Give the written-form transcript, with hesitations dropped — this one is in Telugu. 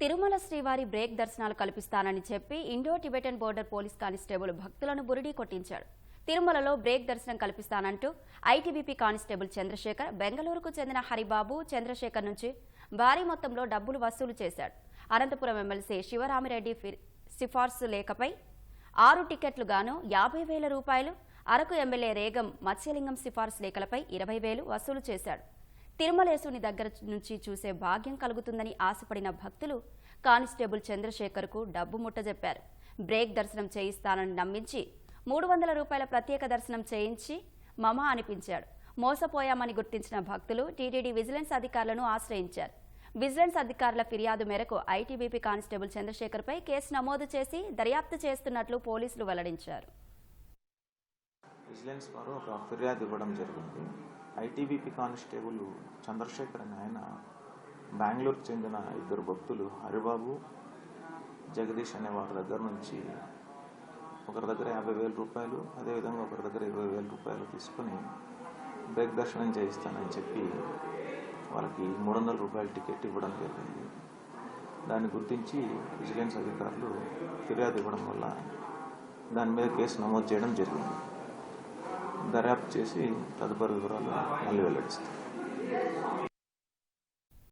తిరుమల శ్రీవారి బ్రేక్ దర్శనాలు కల్పిస్తానని చెప్పి Indo Tibetan border police constable భక్తులను బురిడీ కొట్టించాడు. తిరుమలలో బ్రేక్ దర్శనం కల్పిస్తానంటూ ఐటీబీపీ కానిస్టేబుల్ చంద్రశేఖర్ బెంగళూరుకు చెందిన హరిబాబు చంద్రశేఖర్ నుంచి భారీ మొత్తంలో డబ్బులు వసూలు చేశాడు. అనంతపురం ఎమ్మెల్సీ శివరామిరెడ్డి సిఫార్సు లేఖపై 6 టికెట్లు గాను 50,000 రూపాయలు, అరకు ఎమ్మెల్యే రేగం మత్స్యలింగం సిఫార్సు లేఖలపై 20,000 వసూలు చేశాడు. తిరుమలేశుని దగ్గర నుంచి చూసే భాగ్యం కలుగుతుందని ఆశపడిన భక్తులు కానిస్టేబుల్ చంద్రశేఖర్కు డబ్బు ముట్టజెప్పారు. బ్రేక్ దర్శనం చేయిస్తానని నమ్మించి 300 రూపాయల ప్రత్యేక దర్శనం చేయించి మమ అనిపించాడు. మోసపోయామని గుర్తించిన భక్తులు టీటీడీ విజిలెన్స్ అధికారులను ఆశ్రయించారు. విజిలెన్స్ అధికారుల ఫిర్యాదు మేరకు ఐటీబీపీ కానిస్టేబుల్ చంద్రశేఖర్పై కేసు నమోదు చేసి దర్యాప్తు చేస్తున్నట్లు పోలీసులు వెల్లడించారు. విజిలెన్స్ వారు ఒక ఫిర్యాదు ఇవ్వడం జరిగింది. ఐటీబీపీ కానిస్టేబుల్ చంద్రశేఖర్ అనే ఆయన బెంగళూరుకు చెందిన 2 భక్తులు హరిబాబు జగదీష్ అనే వారి దగ్గర నుంచి ఒకరి దగ్గర 50,000 రూపాయలు, అదేవిధంగా ఒకరి దగ్గర 20,000 రూపాయలు తీసుకుని బ్రేక్ దర్శనం చేయిస్తానని చెప్పి వాళ్ళకి 300 రూపాయల టికెట్ ఇవ్వడం జరిగింది. దాన్ని గుర్తించి విజిలెన్స్ అధికారులు ఫిర్యాదు ఇవ్వడం వల్ల దాని మీద కేసు నమోదు చేయడం జరిగింది. దర్యాప్తు చేసి తదుపరి వివరాలు మళ్ళీ వెల్లడిస్తారు.